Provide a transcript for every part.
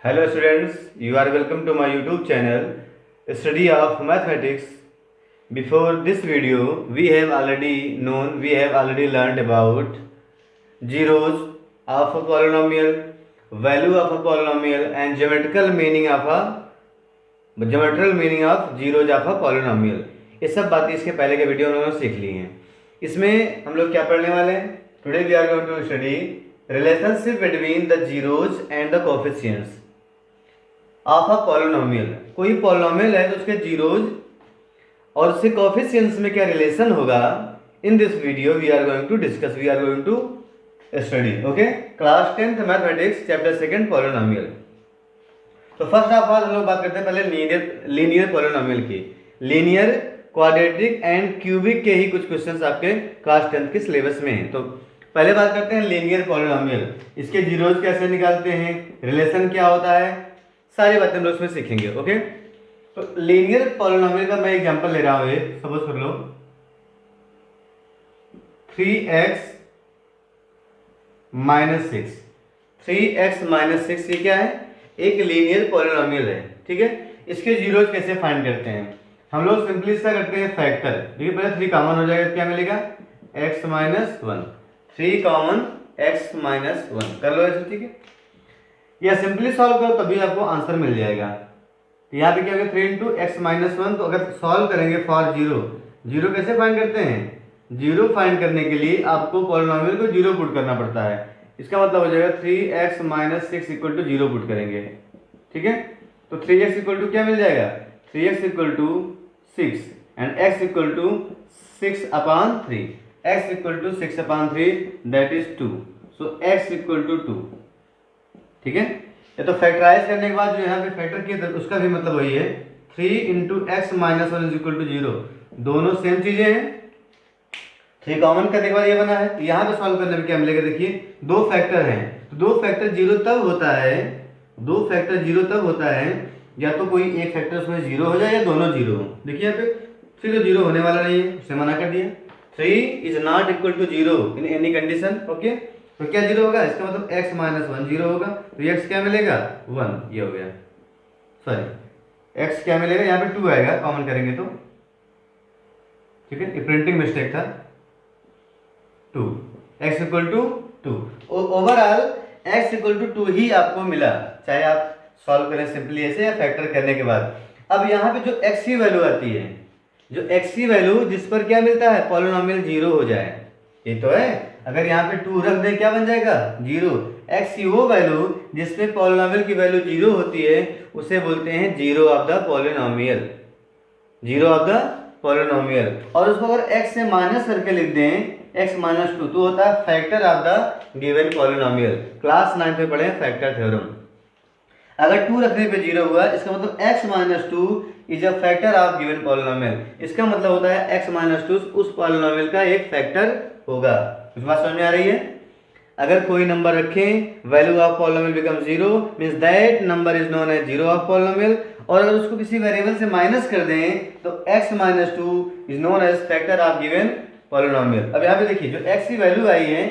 Hello students, you are welcome to my YouTube channel Study of Mathematics. Before this video, we have already learned about zeros of a polynomial, value of a polynomial and geometrical meaning of zeros of a polynomial. ये सब बातें इसके पहले के video में उन्होंने सीख ली हैं. इसमें हम लोग क्या पढ़ने वाले हैं? Today we are going to study relationship between the zeros and the coefficients of a polynomial. कोई पॉलिनोमियल है तो उसके जीरोज और उसके कोएफिशिएंट्स में क्या रिलेशन होगा. In this video we are going to study. Okay, class 10th mathematics chapter 2 polynomial. तो फर्स्ट ऑफ ऑल हम लोग बात करते हैं पहले लीनियर पॉलिनोमियल की. लीनियर, क्वाड्रेटिक एंड क्यूबिक के ही कुछ क्वेश्चंस आपके क्लास 10th के सिलेबस में हैं. तो पहले बात करते हैं लीनियर पॉलिनोमियल. इसके जीरोज कैसे निकालते हैं, रिलेशन क्या होता है, सारी बातें हम लोग इसमें सीखेंगे. ओके, तो लीनियर पॉलिनोमियल का मैं एग्जांपल ले रहा हूं. सपोज कर लो 3x - 6. 3x - 6 ये क्या है? एक लीनियर पॉलिनोमियल है. ठीक है, इसके जीरोज कैसे फाइंड करते हैं? हम लोग सिंपली इसका करते हैं फैक्टर. देखिए पहले 3 कॉमन हो जाएगा, क्या मिलेगा? x - 1. 3 कॉमन x - 1 कर लो ऐसे. ठीक है, या सिंपली सॉल्व करो तभी आपको आंसर मिल जाएगा. तो यहाँ पे क्या होगा? 3 × x - 1. तो अगर सॉल्व करेंगे फॉर जीरो कैसे फाइंड करते हैं? जीरो फाइंड करने के लिए आपको पॉलिनोमियल को जीरो पुट करना पड़ता है. इसका मतलब हो जाएगा 3x - 6 = 0 पुट करेंगे. ठीक है, तो 3x = क्या मिल जाएगा? 3x = 6 and x = 6/3. x = 6/3 that is 2. So x = 2. ठीक है, ये तो फैक्टराइज करने के बाद जो यहाँ पे फैक्टर किया था उसका भी मतलब वही है. 3 × x - 1 = 0. दोनों सेम चीजें हैं. 3 कॉमन करने के बाद ये बना है. यहाँ पे सॉल्व करने में क्या मिलेगा? देखिए दो फैक्टर हैं. तो दो फैक्टर जीरो तब होता है या तो कोई एक फैक्टर उसमें जीरो हो जाए या दोनों जीरो हो. देखिए यहाँ पे 3 तो जीरो होने वाला नहीं है, उसे मना कर दिया. 3 is not equal to zero in any condition. Okay, तो क्या जीरो होगा? इसका मतलब x - 1 जीरो होगा. तो x क्या मिलेगा? 1. ये हो गया. सॉरी, x क्या मिलेगा? यहाँ पे 2 आएगा कॉमन करेंगे तो. ठीक है, ये प्रिंटिंग मिस्टेक था. 2. x = 2. ओवरऑल x = 2 ही आपको मिला, चाहे आप सॉल्व करें सिंपली ऐसे या फैक्टर करने के बाद. अब यहाँ पे जो x की वैल्यू आती है, जो x की वैल्यू जिस पर क्या मिलता है? पॉलिनोमियल जीरो हो जाए. ये तो है. अगर यहाँ पे 2 रख दें क्या बन जाएगा? जीरो. x की वो वैल्यू जिसमें पॉलिनोमियल की वैल्यू जीरो होती है उसे बोलते हैं जीरो ऑफ द पॉलिनोमियल. और उसको अगर x से माइनस करके लिख दें x - 2 तो होता है factor of the given polynomial. Class 9 में पढ़े फैक्टर थ्योरम. अगर 2 रखने पे जीरो हुआ इसका मतलब x - 2 is a factor of given polynomial. इसका मतलब होता है x - 2 उस पॉलिनोमियल का एक फैक्टर होगा. कुछ बात समझ में आ रही है? अगर कोई नंबर रखें, value of polynomial become 0 means that number is known as zero of polynomial. और अगर उसको किसी वेरिएबल से माइनस कर दें तो x - 2 is known age factor of given polynomial. अब यहाँ पे देखिए जो x की वैल्यू आई है,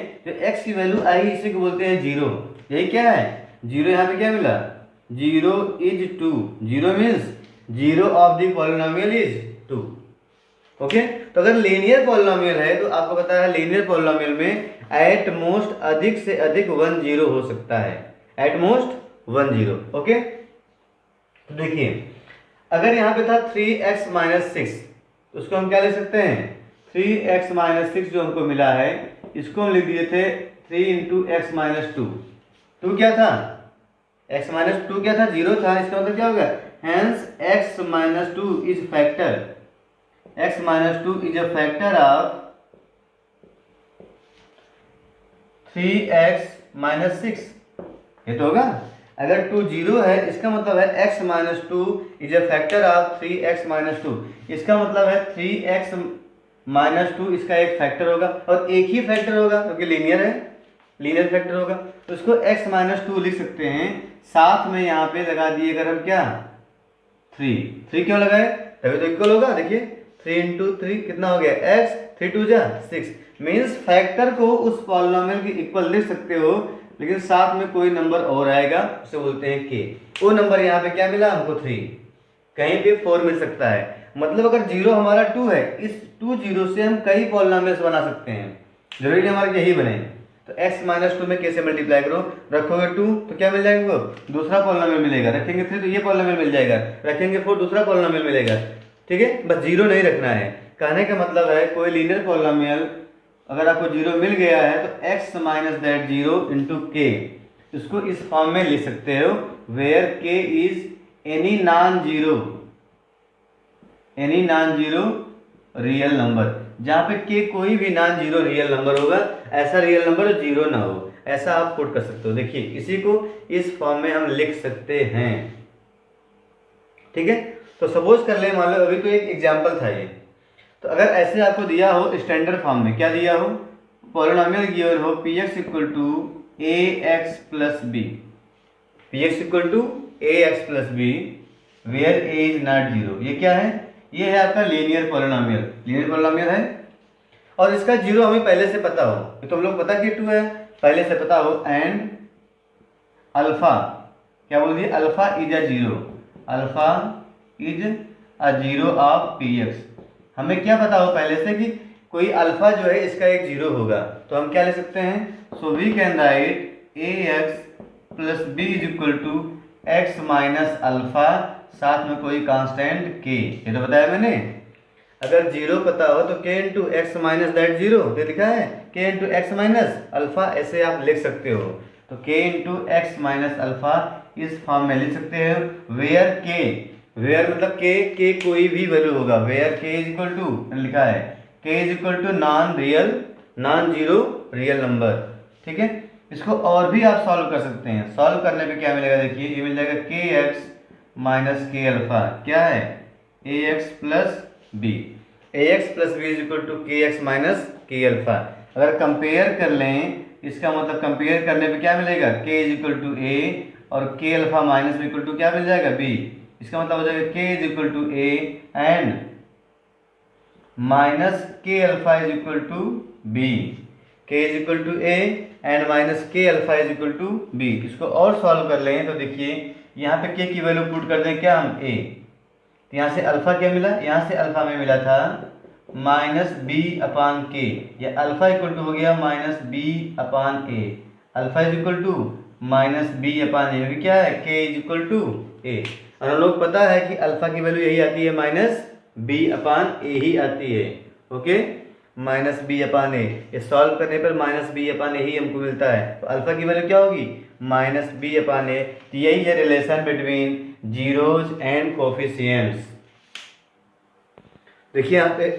इसी को बोलते हैं जीरो. यही क्या है? जीरो. यहाँ पे क्या मिला? 0 is 2. 0 means zero of the polynomial is 2. Okay, तो अगर लीनियर पॉलिनोमियल है तो आपको पता है लीनियर पॉलिनोमियल में एट मोस्ट अधिक से अधिक 1 जीरो हो सकता है. At most 1 zero. ओके, तो देखिए अगर यहाँ पे था 3x - 6 तो उसको हम क्या लिख सकते हैं? 3x - 6 जो हमको मिला है इसको हम लिख दिए थे 3 × x - 2. 2 क्या था? x - 2 क्या था? जीरो था. इसका मतलब क्या होगा? Hence x - 2 is factor. x - 2 is a factor of 3x - 6. ये तो होगा. अगर 2 जीरो है इसका मतलब है x - 2 is a factor of 3x - 2. इसका मतलब है 3x - 2 इसका एक फैक्टर होगा और एक ही फैक्टर होगा क्योंकि लीनियर है, लीनियर फैक्टर होगा. तो इसको x - 2 लिख सकते हैं. साथ में यहाँ पे लगा दिए अगर हम क्या 3 क्यों लगाए? तभी तो इक्वल होगा. देखिए 3 × 3 कितना हो गया? x. 3 × 2 = 6 मीन्स फैक्टर को उस पॉलिनोमियल के इक्वल लिख सकते हो लेकिन साथ में कोई नंबर और आएगा, उसे बोलते हैं के। वो नंबर यहाँ पे क्या मिला हमको 3, कहीं पे 4 मिल सकता है। मतलब अगर जीरो हमारा 2 है, इस 2 जीरो से हम कई पॉलिनोमियल्स बना सकते हैं, जरूरी नहीं हमारे यही बने। तो x माइनस 2 में कैसे मल्टीप्लाई करो, रखोगे 2 तो क्या मिल जाएगा, दूसरा पॉलिनोमियल मिलेगा, रखेंगे 3 तो ये पॉलिनोमियल मिल जाएगा, रखेंगे 4 दूसरा पॉलिनोमियल मिलेगा। ठीक है, बस जीरो नहीं रखना है। कहने का मतलब है कोई लीनियर पॉलिनोमियल अगर आपको जीरो मिल गया है तो x minus that zero into k, इसको इस फॉर्म में लिख सकते हो, where k is any non zero real number. जहाँ पे k कोई भी नॉन जीरो रियल नंबर होगा, ऐसा रियल नंबर जो जीरो ना हो, ऐसा आप पुट कर सकते हो। देखिए इसी को इस फॉर्म में हम लिख सकते हैं। ठीक है, तो सपोज कर ले, मान लो अभी तो एक एग्जाम्पल था ये, तो अगर ऐसे आपको दिया हो स्टैंडर्ड फॉर्म में, क्या दिया हो, पॉलिनोमियल गिवन हो px equal to ax plus b, px equal to ax plus b where a is not zero. ये क्या है, ये है आपका लीनियर पॉलिनोमियल है, और इसका जीरो हमें पहले से पता हो, तो तुम लोग पता कि 2 है, पहले से पता हो, एंड अल्फा, क्या बोल दिए, alpha is a zero, alpha is a zero of px। हमें क्या पता हो पहले से कि कोई अल्फा जो है इसका एक जीरो होगा, तो हम क्या ले सकते हैं, so we can write ax plus b is equal to x minus alpha, साथ में कोई कांस्टेंट k। ये तो बताया मैंने, अगर जीरो पता हो तो k into x minus that zero, ये लिखा है k into x minus alpha, ऐसे आप लिख सकते हो। तो k into x minus alpha इस फॉर्म में लिख सकते हो, वेयर k, वेयर मतलब k कोई भी वैल्यू होगा, where k is equal to, लिखा है k is equal to non zero real number. ठीक है, इसको और भी आप सॉल्व कर सकते हैं। सॉल्व करने पे क्या मिलेगा, देखिए ये मिल जाएगा के एक्स माइनस के अल्फा, क्या है a x plus b, a x plus b is equal to k x minus k alpha. अगर कंपेयर कर लें, इसका मतलब कंपेयर करने पे क्या मिलेगा, के इज इक्वल टू ए, और के अल्फा माइनस में इक्वल टू क्या मिल जाएगा, बी। इसका मतलब हो जाएगा k is equal to a and minus k alpha is equal to b, k is equal to a and minus k alpha is equal to b. इसको और सॉल्व कर लें तो देखिए यहाँ पे के की वैल्यू पुट कर दें क्या हम, ए, तो यहाँ से अल्फा क्या मिला, यहाँ से अल्फा में मिला था माइनस बी अपान के, या अल्फा इक्वल टू हो गया minus b upon a, alpha is equal to minus b upon a, क्या है के इज इक्वल टू ए। और हम लोग पता है कि अल्फा की वैल्यू यही आती है, माइनस बी अपान ए ही आती है। Okay, minus b upon a, ये सॉल्व करने पर माइनस बी अपान ए ही हमको मिलता है, तो अल्फा की वैल्यू क्या होगी, माइनस बी अपान ए। तो यही है relation between zeros and coefficients. देखिए यहाँ पे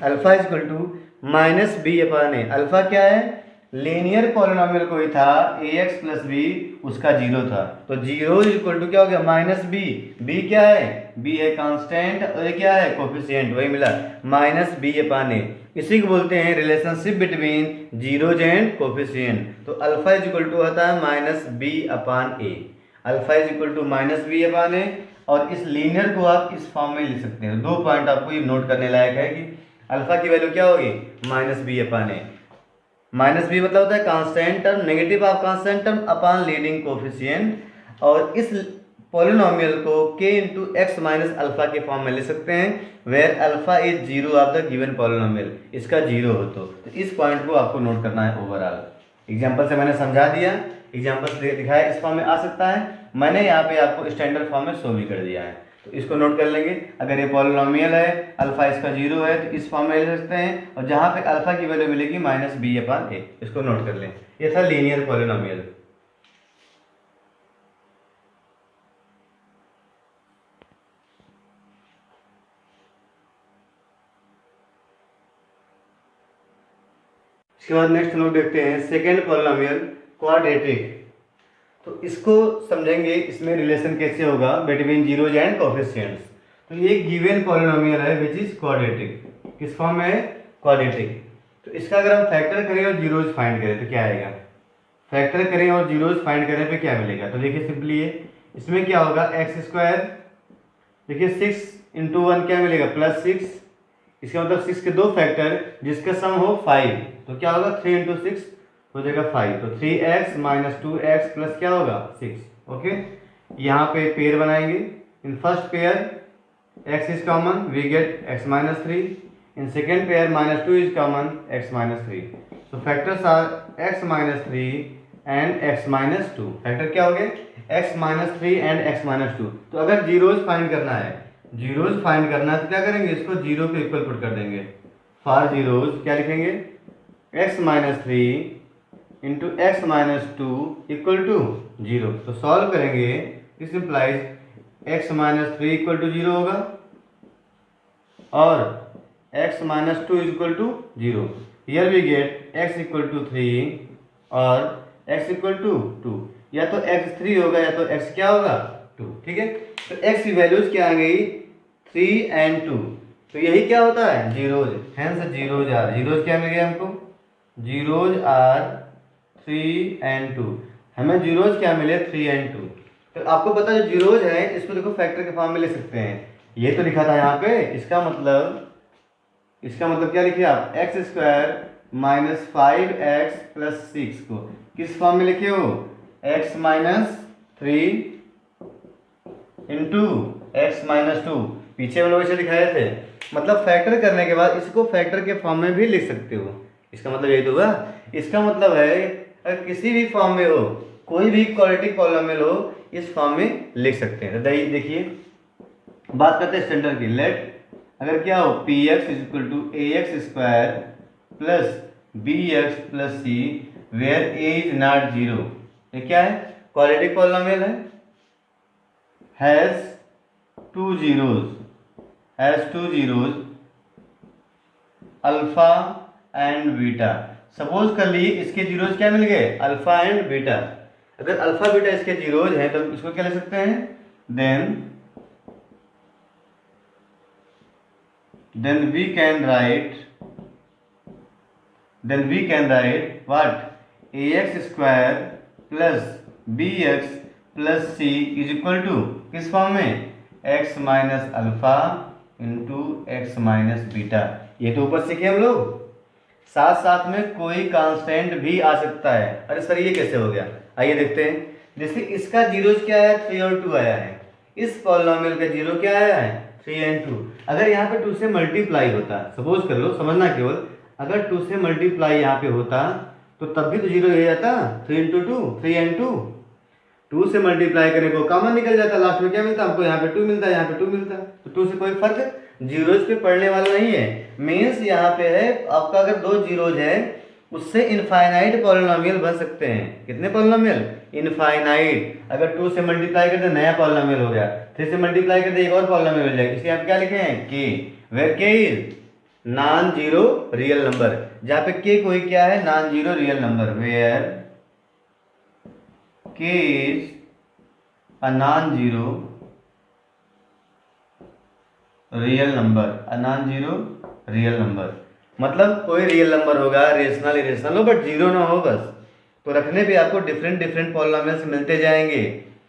alpha is equal to minus b upon a, alpha क्या है, लीनियर पॉलिनोमियल कोई था ए एक्स प्लस बी, उसका जीरो था, तो जीरो इज इक्वल टू क्या हो गया, माइनस बी, बी क्या है, बी है कांस्टेंट, और ये क्या है कोफिशिएंट, वही मिला माइनस बी अपान ए। इसी को बोलते हैं relationship between zeros and coefficient. तो अल्फा इज इक्वल टू होता है minus b upon a, alpha is equal to minus b upon a, और इस लीनियर को आप इस फॉर्म में लिख सकते हैं। 2 पॉइंट आपको ये नोट करने लायक है कि अल्फा की वैल्यू क्या होगी, minus b upon a, minus b मतलब होता है constant term, negative of constant term upon leading coefficient, और इस पॉलिनोमियल को k into x minus alpha के फॉर्म में ले सकते हैं, where alpha is zero of the given polynomial, इसका जीरो हो तो इस पॉइंट को आपको नोट करना है ओवरऑल। एग्जाम्पल से मैंने समझा दिया, एग्जाम्पल से दिखाया इस फॉर्म में आ सकता है, मैंने यहाँ पे आपको स्टैंडर्ड फॉर्म में शो भी कर दिया है, तो इसको नोट कर लेंगे। अगर ये पॉलिनोमियल है, अल्फा इसका जीरो है, तो इस फॉर्म में ले सकते हैं, और जहाँ पे अल्फा की वैल्यू मिलेगी माइनस बी अपान ए, इसको नोट कर लें। ये था लीनियर पॉलिनोमियल। इसके बाद नेक्स्ट हम लोग देखते हैं सेकेंड पॉलिनोमियल क्वाड्रेटिक। तो इसको समझेंगे, इसमें रिलेशन कैसे होगा बिटवीन जीरोज एंड कोफिशिएंट्स। तो ये गिवन पॉलिनोमियल है विच इज क्वाड्रेटिक, किस फॉर्म में है, क्वाड्रेटिक। तो इसका अगर हम फैक्टर करें और जीरोज फाइंड करें तो क्या आएगा, फैक्टर करें और जीरोज फाइंड करें पे क्या मिलेगा, तो देखिए सिंपली ये इसमें क्या होगा, एक्स स्क्वायर, देखिए 6 इंटू 1 क्या मिलेगा, प्लस 6, इसका मतलब 6 के 2 फैक्टर जिसका सम हो 5, तो क्या होगा 3 इंटू 6 हो जाएगा 5, तो 3x माइनस 2x प्लस क्या होगा 6। ओके, यहाँ पे पेयर बनाएंगे। In first pair x is common, we get x minus 3। In second pair minus 2 is common, x minus 3। So factors are x minus 3 and x minus 2। Factor क्या हो गए x minus 3 and x minus 2। तो अगर zeros find करना है, zeros find करना है तो क्या करेंगे, इसको जीरो पे इक्वल पुट कर देंगे। फॉर जीरोज क्या लिखेंगे, x minus 3 into x minus 2 equal to 0। तो सॉल्व करेंगे, this implies x minus 3 equal to 0 होगा और x minus 2 equal to 0। Here we get x equal to 3 और x इक्वल टू 2। या तो x 3 होगा या तो x क्या होगा 2। ठीक है, तो x की वैल्यूज क्या आ गई 3 एंड 2। तो यही क्या होता है zeros, hence zeros are, zeros क्या मिल गया हमको, जीरोज आर 3 एंड 2। हमें जीरोज क्या मिले 3 एंड 2। तो आपको पता है जो जीरोज है इसको देखो फैक्टर के फॉर्म में लिख सकते हैं। ये तो लिखा था यहाँ पे, इसका मतलब क्या लिखिए आप, x square minus 5x plus 6 को किस फॉर्म में लिखे हो, x minus 3 into x minus 2। पीछे हम लोग ऐसे दिखाए थे। मतलब फैक्टर करने के बाद इसको फैक्टर के फॉर्म में भी लिख सकते हो। इसका मतलब यही तो हुआ। इसका मतलब है अगर किसी भी फॉर्म में हो, कोई भी क्वाड्रेटिक पॉलिनोमियल हो, इस फॉर्म में लिख सकते हैं। तो देखिए बात करते हैं स्टैंडर्ड की। लेट अगर क्या हो p x is equal to a x square plus b x plus c where a is not 0। ये क्या है, क्वाड्रेटिक पॉलिनोमियल है, has two zeros alpha and beta. Suppose कर ली इसके जीरोज क्या मिल गए, अल्फा एंड बीटा। अगर अल्फा बीटा इसके जीरोज हैं तो इसको क्या लिख सकते हैं, then we can write what, ax square plus bx plus c is equal to किस फॉर्म में, x minus alpha into x minus beta. ये तो ऊपर सीखे हम लोग। साथ साथ में कोई कांस्टेंट भी आ सकता है। अरे सर ये कैसे हो गया, आइए देखते हैं। जैसे इसका जीरोज क्या है 3 और 2 आया है, इस पॉलिनोमियल का जीरो क्या आया है 3 एंड 2। अगर यहाँ पे 2 से मल्टीप्लाई होता, सपोज कर लो, समझना केवल, अगर 2 से मल्टीप्लाई यहाँ पे होता तो तब भी तो जीरो हो जाता, 3 इंटू 2 3 एंड 2। 2 से मल्टीप्लाई करने को कॉमन निकल जाता, लास्ट में क्या मिलता हमको, यहाँ पे 2 मिलता, यहाँ पे 2 मिलता। तो 2 से कोई फर्क जीरोज पे पड़ने वाला नहीं है। मीन्स यहाँ पे है आपका अगर 2 जीरोज है उससे इनफाइनाइट पॉलिनोमियल बन सकते हैं। कितने पॉलिनोमियल, इनफाइनाइट। अगर 2 से मल्टीप्लाई कर दे नया पॉलिनोमियल हो गया, 3 से मल्टीप्लाई कर दे एक और पॉलिनोमियल मिल जाएगा। इसलिए आप क्या लिखे हैं k, where k is non zero real number. जहाँ पे के कोई क्या है, non zero real number, where k is a non zero real number, a non zero real number. मतलब कोई रियल नंबर होगा, रेशनल इरेशनल हो, बट जीरो ना हो बस। तो रखने पे आपको डिफरेंट पॉलिनोमियल्स मिलते जाएंगे,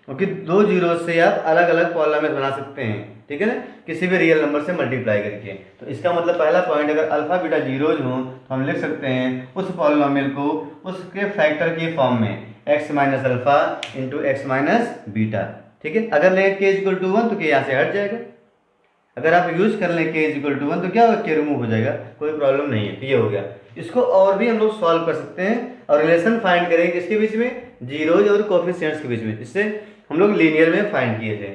क्योंकि 2 जीरो से आप अलग अलग पॉलिनोमियल बना सकते हैं। ठीक है ना, किसी भी रियल नंबर से मल्टीप्लाई करके। तो इसका मतलब पहला पॉइंट, अगर अल्फा बीटा जीरोज हो तो हम लिख सकते हैं उस पॉलिनोमियल को उसके फैक्टर के फॉर्म में, x minus alpha into x minus beta. ठीक है, अगर लें के इक्वल टू 1 तो के यहाँ से हट जाएगा। अगर आप यूज कर लें के इक्वल टू 1 तो क्या होगा, के रिमूव हो जाएगा, कोई प्रॉब्लम नहीं है। तो ये हो गया। इसको और भी हम लोग सॉल्व कर सकते हैं और रिलेशन फाइंड करेंगे किसके बीच में, जीरोज और कोफिशिएंट्स के बीच में। इससे हम लोग लीनियर में फाइंड किए थे।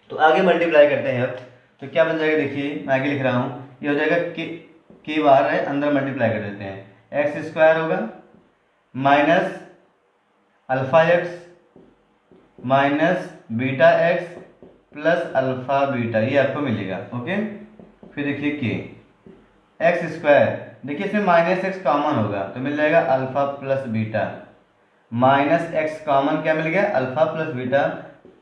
तो आगे मल्टीप्लाई करते हैं अब। तो क्या बन जाएगा, देखिए मैं आगे लिख रहा हूँ, ये हो जाएगा के बाहर है, अंदर मल्टीप्लाई कर देते हैं। एक्स स्क्वायर होगा minus alpha x minus beta x plus alpha beta, ये आपको मिलेगा। ओके, फिर देखिए के एक्स स्क्वायर, देखिए इसमें माइनस एक्स कॉमन होगा तो मिल जाएगा alpha plus beta, minus x common क्या मिल गया, alpha plus beta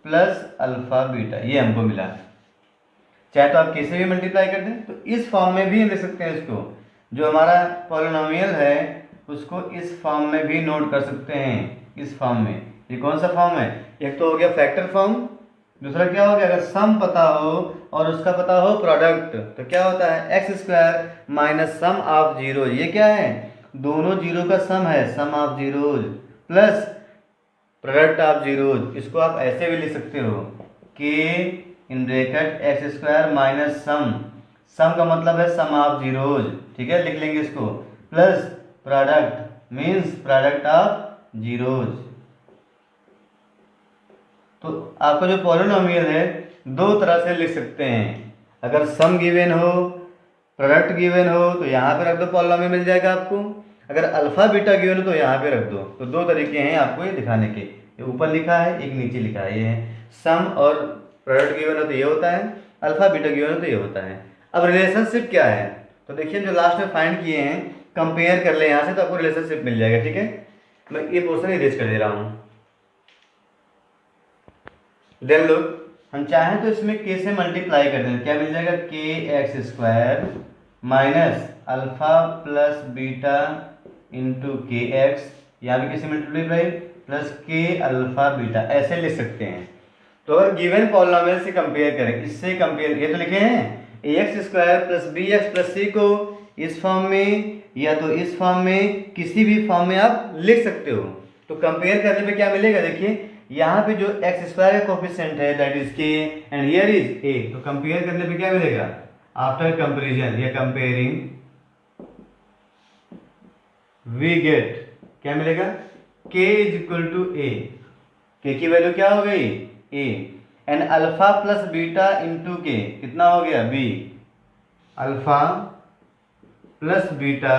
plus alpha beta, ये हमको मिला। चाहे तो आप कैसे भी मल्टीप्लाई कर दें, तो इस फॉर्म में भी हम लिख सकते हैं इसको। जो हमारा पॉलिनोमियल है उसको इस फॉर्म में भी नोट कर सकते हैं, इस फॉर्म में। ये कौन सा फॉर्म है, एक तो हो गया फैक्टर फॉर्म, दूसरा क्या हो गया, अगर सम पता हो और उसका पता हो प्रोडक्ट, तो क्या होता है x square minus sum of zero, ये क्या है दोनों जीरो का सम है, sum of zeros plus product of zeros. इसको आप ऐसे भी लिख सकते हो के in bracket x square minus sum, sum का मतलब है सम ऑफ जीरोज, ठीक है, लिख लेंगे इसको, plus product means product of zeros. तो आपका जो पॉलिनोमियल है दो तरह से लिख सकते हैं, अगर सम गिवन हो प्रोडक्ट गिवन हो तो यहाँ पे रख दो, पॉलिनोमियल मिल जाएगा आपको, अगर अल्फा बीटा गिवन हो तो यहाँ पे रख दो। तो दो तरीके हैं आपको ये दिखाने के, ये ऊपर लिखा है एक नीचे लिखा है, ये है सम और प्रोडक्ट गिवन हो तो ये होता है, अल्फा बीटा गिवन हो तो ये होता है। अब रिलेशनशिप क्या है, तो देखिए जो लास्ट में फाइंड किए हैं कंपेयर कर ले यहाँ से तो आपको रिलेशनशिप मिल जाएगा, ठीक है। मैं ये पोर्शन इरेज कर दे रहा हूँ। देन लोग हम चाहें तो इसमें के से मल्टीप्लाई कर दें, क्या मिल जाएगा, के x square minus alpha plus beta into के एक्स, यहाँ भी किसी मल्टीप्लाई प्लस के अल्फा बीटा, ऐसे लिख सकते हैं। तो अगर गिवन पॉलिनोमियल से कंपेयर करें, इससे कंपेयर, ये तो लिखे हैं a x square plus b x plus c को इस फॉर्म में या तो इस फॉर्म में किसी भी फॉर्म में आप लिख सकते हो। तो कंपेयर करने पे क्या मिलेगा, देखिए यहाँ पे जो एक्स स्क्वायर का कोफिशिएंट है दैट इज के एंड हियर इज ए, तो कंपेयर करने पे क्या मिलेगा, आफ्टर कंपेरिजन या कंपेयरिंग वी गेट क्या मिलेगा, k इज इक्वल टू ए, के की वैल्यू क्या हो गई a, and alpha plus beta into के कितना हो गया b, alpha plus beta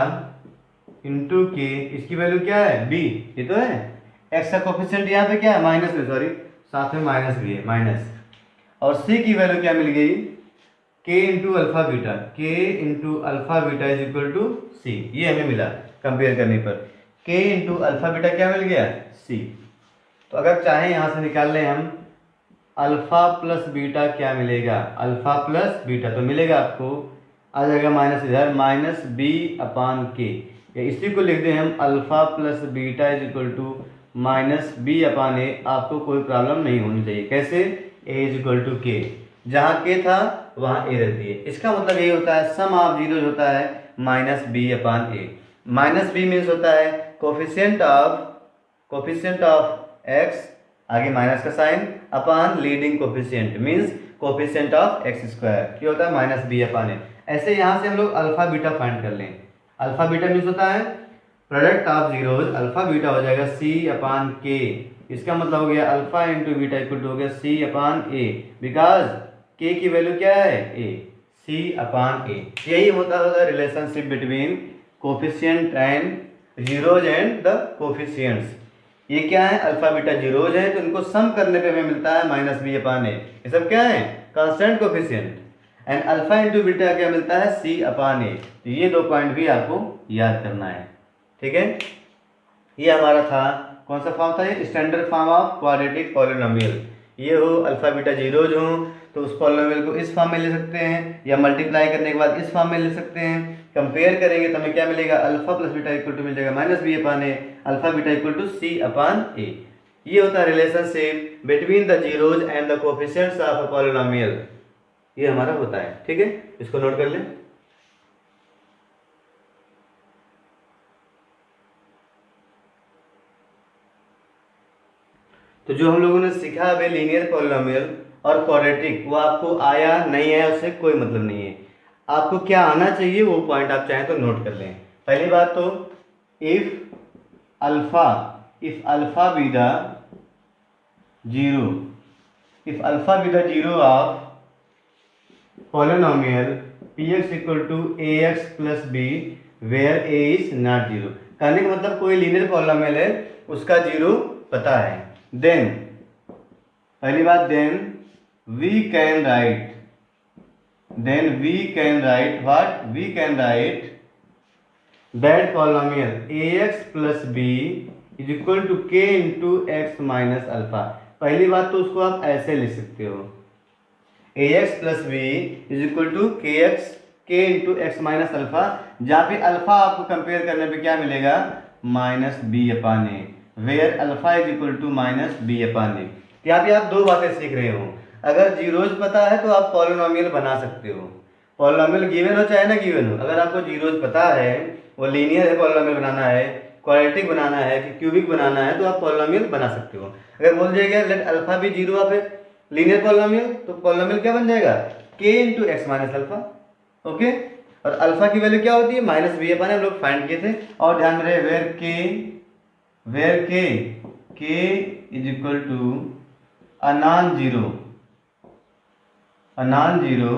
into के, इसकी वैल्यू क्या है b, ये तो है। x का कोफिशिएंट यहाँ पे क्या है माइनस में, सॉरी साथ में माइनस भी है माइनस, और c की वैल्यू क्या मिल गई, k into alpha beta, k into alpha beta is equal to c, ये हमें मिला कंपेयर करने पर, k इंटू अल्फा बीटा क्या मिल गया c। तो अगर चाहें यहाँ से निकाल लें हम अल्फा प्लस बीटा क्या मिलेगा, अल्फा प्लस बीटा तो मिलेगा आपको, आ जाएगा माइनस इधर माइनस बी अपान के, या इसी को लिख दें हम alpha plus beta is equal to minus b upon a, आपको कोई प्रॉब्लम नहीं होनी चाहिए। कैसे, ए इज इक्वल टू के, जहाँ के था वहाँ ए रहती है, इसका मतलब ये होता है सम ऑफ जीरोज होता है minus b upon a, minus b means होता है कोफिशिएंट ऑफ एक्स, आगे माइनस का sign upon leading coefficient means coefficient of x square, ये होता है माइनस बी अपान ए। ऐसे यहाँ से हम लोग अल्फा बीटा फाइंड कर लें, अल्फा बीटा मीन्स होता है product of zeros, alpha beta हो जाएगा सी अपान के, इसका मतलब हो गया alpha into beta equal to हो गया सी अपान ए, बिकॉज के की वैल्यू क्या है ए, सी अपान ए। यही होता है relationship between coefficient and zeros and the coefficients. ये क्या है, अल्फा बीटा जीरोज है तो इनको सम करने पे हमें मिलता है माइनस बी अपान ए, ये सब क्या है constant coefficient, and alpha into beta क्या मिलता है सी अपान ए। तो ये दो पॉइंट भी आपको याद करना है, ठीक है। ये हमारा था कौन सा फॉर्म था, ये standard form of quadratic polynomial, ये हो अल्फा बीटा जीरोज हो तो उस पॉलिनोमियल को इस फॉर्म में ले सकते हैं, या मल्टीप्लाई करने के बाद इस फॉर्म में ले सकते हैं। कंपेयर करेंगे तो हमें क्या मिलेगा, alpha plus beta equal to मिल जाएगा minus b upon a, alpha beta equal to c upon a. ये होता है relationship between the zeros and the coefficients of a polynomial, ये हमारा होता है, ठीक है, इसको नोट कर लें। तो जो हम लोगों ने सीखा अभी लीनियर पॉलिनोमियल और क्वाड्रेटिक, वो आपको आया नहीं है उससे कोई मतलब नहीं है, आपको क्या आना चाहिए वो पॉइंट आप चाहें तो नोट कर लें। पहली बात तो if alpha be the zero of polynomial px equal to ax plus b where a is not zero, कहने का मतलब कोई लीनियर पॉलिनोमियल है उसका जीरो पता है, देन पहली बात then we can write that polynomial ax plus b is equal to k into x minus alpha. पहली बात तो उसको आप ऐसे लिख सकते हो, ax plus b is equal to k into x minus alpha, जहाँ पे अल्फा आपको कंपेयर करने पे क्या मिलेगा minus b upon a, where alpha is equal to minus b upon a. यहाँ पे आप दो बातें सीख रहे हो, अगर जीरोज पता है तो आप पॉलिनोमियल बना सकते हो, पॉलिनोमियल गिवन हो चाहे ना गिवन हो, अगर आपको जीरोज पता है वो लीनियर है, पॉलिनोमियल बनाना है, क्वाड्रेटिक बनाना है कि क्यूबिक बनाना है, तो आप पॉलिनोमियल बना सकते हो। अगर बोल दिया गया लेट अल्फा भी zero of a linear polynomial, तो पॉलिनोमियल क्या बन जाएगा, k into x minus alpha. Okay, और अल्फा की वैल्यू क्या होती है, माइनस बी अपन हम लोग फाइंड किए थे। और ध्यान में रहे where k is equal to a non zero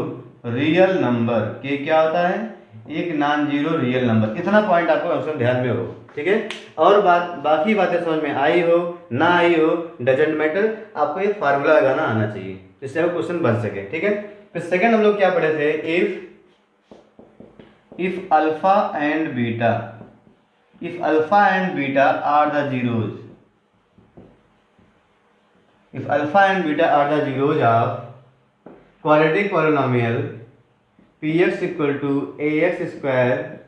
real number. K क्या होता है, एक नॉन जीरो रियल नंबर। इतना पॉइंट आपको ऑप्शन ध्यान में हो, ठीक है। और बाकी बातें समझ में आई हो ना आई हो डजेंट मैटर, आपको ये फार्मूला लगाना आना चाहिए जिससे आपको क्वेश्चन बन सके, ठीक है। फिर सेकंड हम लोग क्या पढ़े थे, if alpha and beta are the zeros, if alpha and beta are the zeros of quadratic polynomial px equal to ax square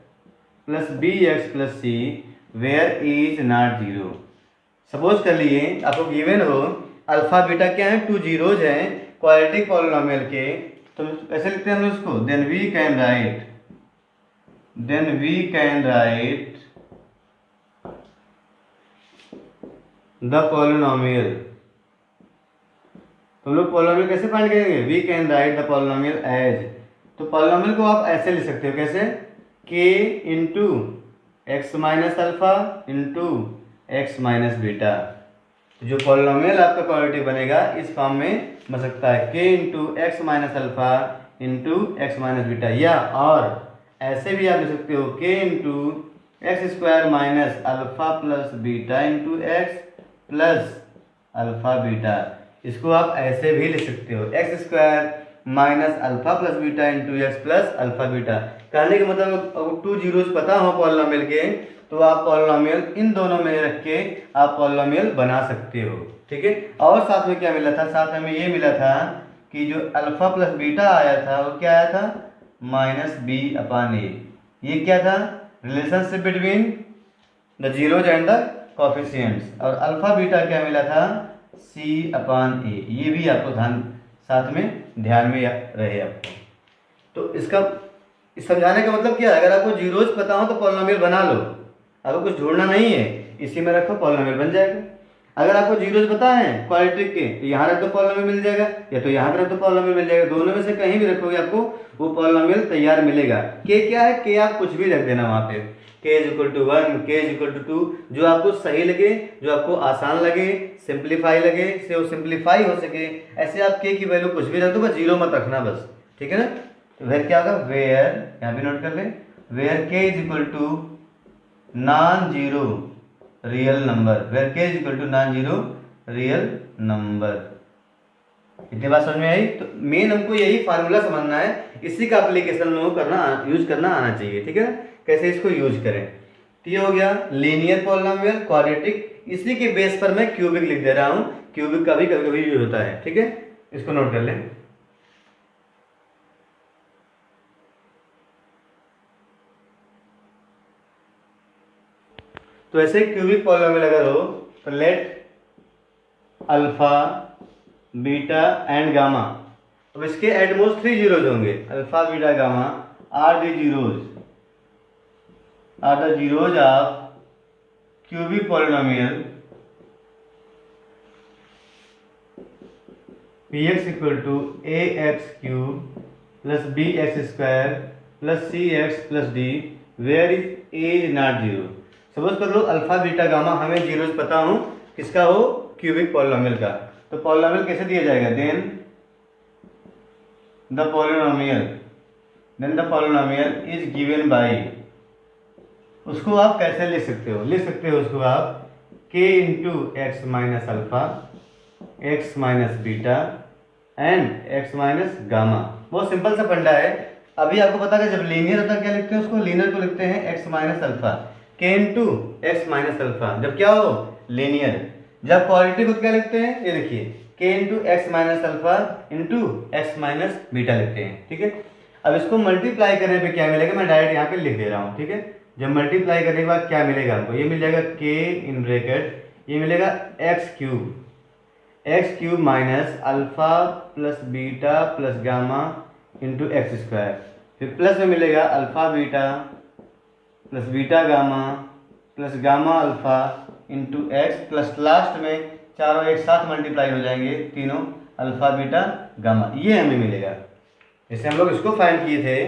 plus bx plus c where a is not zero। Suppose कर लिए आपको given हो alpha beta क्या है, two zeros हैं quadratic polynomial के, तो ऐसे लिखते हैं हम उसको, then we can write the polynomial. तो हम लोग पॉलिनोमियल कैसे फाइंड करेंगे, we can write the polynomial as, तो पॉलिनोमियल को आप ऐसे लिख सकते हो, कैसे, k into x minus alpha into x minus beta. जो पॉलिनोमियल आपका क्वाड्रेटिक बनेगा इस फॉर्म में बन सकता है, k into x minus alpha into x minus beta, या और ऐसे भी आप लिख सकते हो k into x square minus alpha plus beta into x plus alpha beta. इसको आप ऐसे भी लिख सकते हो, x square minus alpha plus beta into x plus alpha beta. कहने का मतलब अगर टू जीरोज पता हो पॉलिनोमियल के, तो आप पॉलिनोमियल इन दोनों में रख के आप पॉलिनोमियल बना सकते हो, ठीक है। और साथ में क्या मिला था, साथ में ये मिला था कि जो अल्फा प्लस बीटा आया था वो क्या आया था, माइनस बी अपान ए। ये क्या था, relationship between the zeros and the coefficients. और अल्फा बीटा क्या मिला था, सी अपान ए। ये भी आपको साथ में ध्यान में रहे आपको। तो इसका समझाने का मतलब क्या है, अगर आपको जीरोज पता हो तो पॉलिनोमियल बना लो, आपको कुछ ढूंढना नहीं है, इसी में रखो पॉलिनोमियल बन जाएगा। अगर आपको जीरोज पता है क्वाड्रेटिक के, तो यहाँ रख दो पॉलिनोमियल मिल जाएगा, या तो यहाँ रख दो पॉलिनोमियल मिल जाएगा, दोनों में से कहीं भी रखोगे आपको वो पॉलिनोमियल तैयार मिलेगा। के क्या है, के आप कुछ भी रख देना वहाँ पे, k is equal to 1, k is equal to 2, जो आपको सही लगे, जो आपको आसान लगे, सिंप्लीफाई लगे, से वो सिंप्लीफाई हो सके, ऐसे आप k की वैल्यू कुछ भी रख दो, बस जीरो मत रखना बस, ठीक है ना। तो वेयर क्या होगा, वेयर, यहाँ भी नोट कर ले, where k is equal to non zero real number, where k is equal to non zero real number. इतनी बात समझ में आई। तो मेन हमको यही फार्मूला समझना है, इसी का एप्लीकेशन लोगों को यूज करना आना चाहिए, ठीक है ना, कैसे इसको यूज करें। तो ये हो गया लीनियर पॉलिनोमियल, क्वाड्रेटिक, इसी के बेस पर मैं क्यूबिक लिख दे रहा हूं, क्यूबिक का भी कभी कभी यूज होता है, ठीक है, इसको नोट कर लें। तो ऐसे क्यूबिक पॉलिनोमियल अगर हो तो let alpha beta and gamma, अब इसके एटमोस्ट 3 जीरोज होंगे, alpha beta gamma are the zeros of cubic polynomial px equal to a x cube plus b x square plus c x plus d where is a is not zero. Suppose कर लो alpha beta gamma हमें zeros पता हो, किसका हो, cubic polynomial का। तो polynomial कैसे दिया जाएगा, then the polynomial is given by, उसको आप कैसे लिख सकते हो, उसको आप k into x minus alpha, x minus beta and x minus gamma. बहुत सिंपल सा फंडा है। अभी आपको पता है जब लीनियर होता है क्या लिखते हैं, उसको लीनियर को लिखते हैं x minus alpha, k into x minus alpha, जब क्या हो लीनियर। जब क्वाड्रेटिक को क्या लिखते हैं, ये देखिए k into x minus alpha into x minus beta लिखते हैं, ठीक है। अब इसको मल्टीप्लाई करने पे क्या मिलेगा, मैं डायरेक्ट यहाँ पे लिख दे रहा हूँ, ठीक है। जब मल्टीप्लाई करने के बाद क्या मिलेगा हमको, ये मिल जाएगा k इन ब्रैकेट, ये मिलेगा x cube minus alpha plus beta plus gamma into x square, फिर प्लस में मिलेगा alpha beta plus beta gamma plus gamma alpha into x plus last में चारों एक साथ मल्टीप्लाई हो जाएंगे, तीनों अल्फा बीटा गामा, ये हमें मिलेगा। जैसे हम लोग इसको फाइंड किए थे,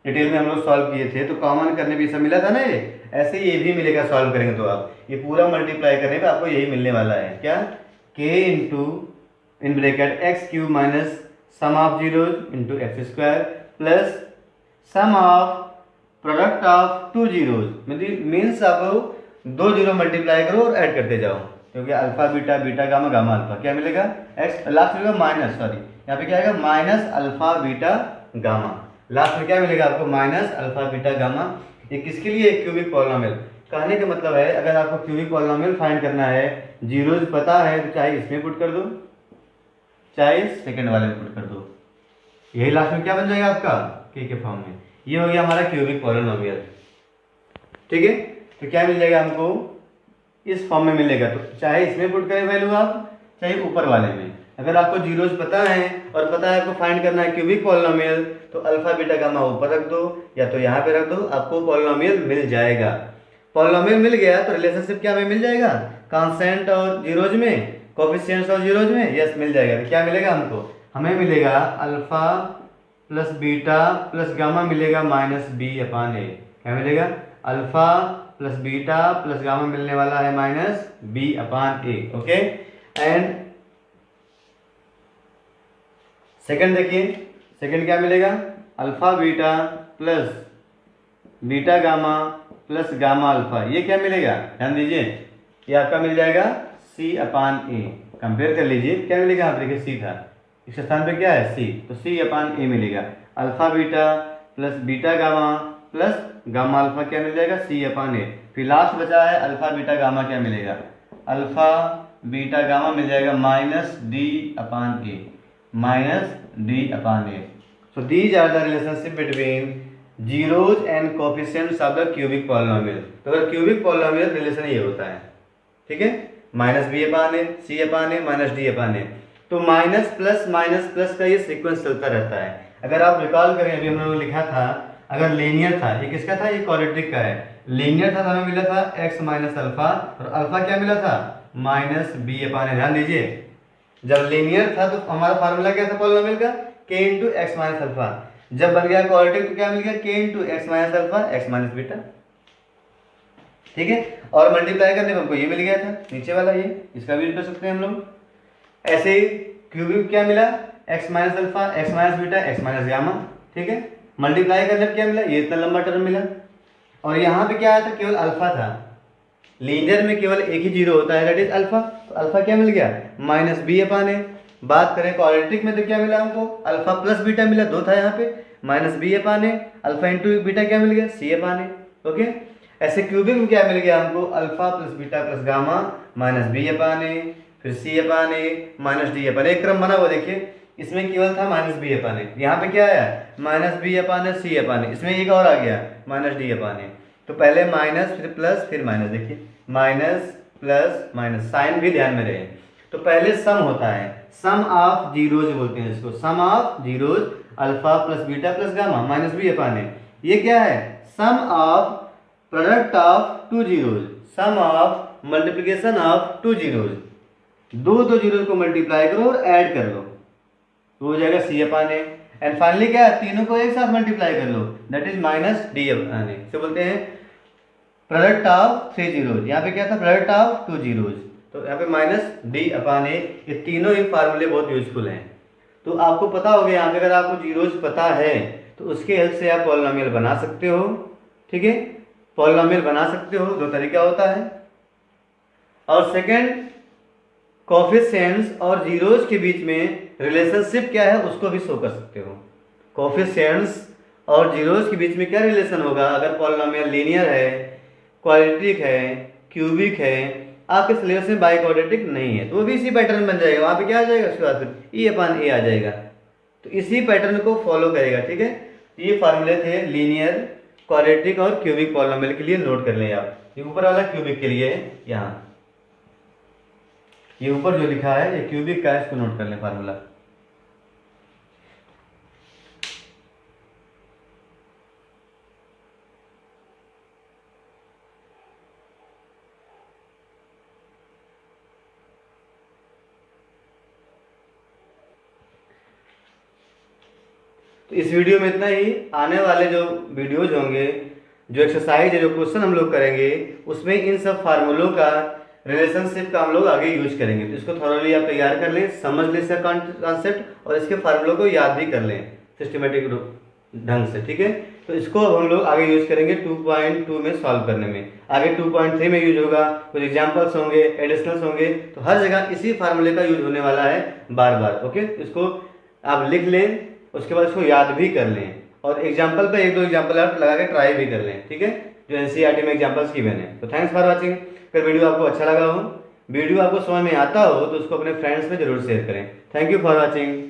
डिटेल में हम लोग सॉल्व किए थे, तो कॉमन करने पे सब मिला था ना, ये ऐसे ही ये भी मिलेगा सॉल्व करेंगे तो आप ये पूरा मल्टीप्लाई करने पे आपको यही मिलने वाला है, क्या, k into in bracket x cube minus sum of zeros into x square plus sum of product of two zeros, means आप दो जीरो मल्टीप्लाई करो और ऐड करते जाओ, क्योंकि alpha beta beta gamma gamma alpha क्या मिलेगा, एक्स लास्ट में माइनस, सॉरी यहाँ पे क्या आएगा minus alpha beta gamma, last में क्या मिलेगा आपको माइनस अल्फा बीटा गामा। ये किसके लिए, क्यूबिक पॉलिनोमियल। कहने का मतलब है अगर आपको क्यूबिक पॉलिनोमियल फाइंड करना है, जीरोज पता है तो चाहे इसमें पुट कर दो चाहे सेकंड वाले में पुट कर दो, यही लास्ट में क्या बन जाएगा आपका के फॉर्म में। ये हो गया हमारा क्यूबिक पॉलिनोमियल, ठीक है। तो क्या मिल जाएगा हमको, इस फॉर्म में मिलेगा, तो चाहे इसमें पुट करें वैल्यू आप चाहे ऊपर वाले में। अगर आपको जीरोज पता है और पता है आपको फाइंड करना है क्यूबिक पॉलिनोमियल, तो अल्फा बीटा गामा ऊपर रख दो या तो यहाँ पे रख दो, आपको पॉलिनोमियल मिल जाएगा। पॉलिनोमियल मिल गया तो रिलेशनशिप क्या हमें मिल जाएगा, कांस्टेंट और जीरोज में, कोफिशिएंट्स और जीरोज में, यस मिल जाएगा। तो क्या मिलेगा हमको, हमें मिलेगा alpha plus beta plus gamma मिलेगा माइनस बी अपान ए, क्या मिलेगा alpha plus beta plus gamma मिलने वाला है minus b upon a, okay. And second देखिए, सेकंड क्या मिलेगा, alpha beta plus beta gamma plus gamma alpha, ये क्या मिलेगा, ध्यान दीजिए, ये आपका मिल जाएगा सी अपान ए। कंपेयर कर लीजिए क्या मिलेगा, यहाँ देखिए सी था, इस स्थान पे क्या है सी, तो सी अपान ए मिलेगा। Alpha beta plus beta gamma plus gamma alpha क्या मिल जाएगा, सी अपान ए। फिर लास्ट बचा है अल्फा बीटा गामा, क्या मिलेगा, अल्फा बीटा गामा मिल जाएगा minus d upon a, minus d upon a. So these are the relationship between zeros and coefficients of the cubic polynomial. तो अगर cubic polynomial relation ये होता है, ठीक है, minus b upon A, C upon a, minus d upon ए। तो minus plus का ये सीक्वेंस चलता रहता है। अगर आप रिकॉल करें, अभी हम लोगों ने लिखा था, अगर लीनियर था, ये किसका था, ये क्वाड्रेटिक का है, लीनियर था तो हमें मिला था एक्स माइनस अल्फा, और अल्फा क्या मिला था माइनस बी अपान ए। ध्यान दीजिए, जब लीनियर था तो हमारा फार्मूला क्या था पॉलिनोमियल का, k into x minus alpha. जब बन गया क्वाड्रेटिक तो क्या मिल गया, k into x minus alpha x minus beta, ठीक है। और मल्टीप्लाई करने पर हमको ये मिल गया था नीचे वाला, ये इसका भी यूज कर सकते हैं हम लोग। ऐसे ही क्यूबिक क्या मिला, x minus alpha x minus beta x minus gamma, ठीक है। मल्टीप्लाई करने पर क्या मिला, ये इतना लंबा टर्म मिला। और यहाँ पे क्या आया था, केवल अल्फा था, लीनियर में केवल एक ही जीरो होता है, दैट इज अल्फा। तो अल्फा क्या मिल गया माइनस बी अपान ए। बात करें क्वाड्रेटिक में तो क्या मिला हमको, अल्फा प्लस बीटा मिला, दो था यहाँ पे, minus b upon a, alpha into beta क्या मिल गया सी अपान ए, ओके। ऐसे क्यूबिक में क्या मिल गया हमको, alpha plus beta plus gamma minus b upon a, फिर c upon a minus d upon ए, एक क्रम बना हुआ देखिए, इसमें केवल था माइनस बी अपान ए, यहाँ पे क्या आया माइनस बी अपान ए सी अपान ए, इसमें एक और आ गया माइनस डी अपान ए। तो पहले माइनस फिर प्लस फिर माइनस, देखिए माइनस प्लस माइनस, साइन भी ध्यान में रहे। तो पहले सम होता है, सम ऑफ जीरोज बोलते हैं इसको, sum of zeros, alpha plus beta plus gamma minus b upon a. ये क्या है, sum of product of two zeros, sum of multiplication of two zeros, दो जीरोज को मल्टीप्लाई करो और ऐड कर लो तो हो जाएगा C upon A. And finally क्या है, तीनों को एक साथ मल्टीप्लाई कर लो, that is minus d upon ए। इसे बोलते हैं प्रोडक्ट ऑफ थ्री जीरोज, यहाँ पे क्या था प्रोडक्ट ऑफ टू जीरोज, तो यहाँ पे माइनस डी अपान ए। ये तीनों ही फार्मूले बहुत यूजफुल हैं। तो आपको पता हो गया यहाँ पे, अगर आपको जीरोज पता है तो उसके हेल्प से आप पॉलिनोमियल बना सकते हो, ठीक है, पॉलिनोमियल बना सकते हो, दो तरीका होता है। और सेकंड, कोफिशिएंट्स और जीरोज के बीच में रिलेशनशिप क्या है उसको भी शो कर सकते हो। कोफिशिएंट्स और जीरोज के बीच में क्या रिलेशन होगा, अगर पॉलिनोमियल लीनियर है, क्वाड्रेटिक है, क्यूबिक है, आपके सिलेबस में बाई क्वाड्रेटिक नहीं है तो वो भी इसी पैटर्न बन जाएगा, वहाँ पे क्या आ जाएगा उसके बाद फिर ई अपान ए आ जाएगा, तो इसी पैटर्न को फॉलो करेगा, ठीक है। ये फार्मूले थे लीनियर, क्वाड्रेटिक और क्यूबिक पॉलिनोमियल के लिए, नोट कर लें आप। ये ऊपर वाला क्यूबिक के लिए, यहाँ ये ऊपर जो लिखा है ये क्यूबिक का है, इसको नोट कर लें फार्मूला। तो इस वीडियो में इतना ही। आने वाले जो वीडियोज होंगे, जो एक्सरसाइज है, जो क्वेश्चन हम लोग करेंगे, उसमें इन सब फार्मूलों का, रिलेशनशिप का हम लोग आगे यूज करेंगे। तो इसको थॉरोली आप तैयार कर लें, समझ लें इसका कॉन्सेप्ट, और इसके फार्मूलों को याद भी कर लें सिस्टमेटिक ढंग से, ठीक है। तो इसको अब हम लोग आगे यूज करेंगे 2.2 में सॉल्व करने में। आगे 2.3 में यूज होगा, कुछ एग्जाम्पल्स होंगे, एडिशनल्स होंगे, तो हर जगह इसी फार्मूले का यूज होने वाला है बार बार। ओके, इसको आप लिख लें, उसके बाद इसको याद भी कर लें, और एग्जाम्पल पे 1-2 एग्जाम्पल आप लगा के ट्राई भी कर लें, ठीक है, जो एनसीईआरटी में एग्जाम्पल्स की मैंने। तो थैंक्स फॉर वॉचिंग। अगर वीडियो आपको अच्छा लगा हो, वीडियो आपको समझ में आता हो, तो उसको अपने फ्रेंड्स में जरूर शेयर करें। Thank you for watching.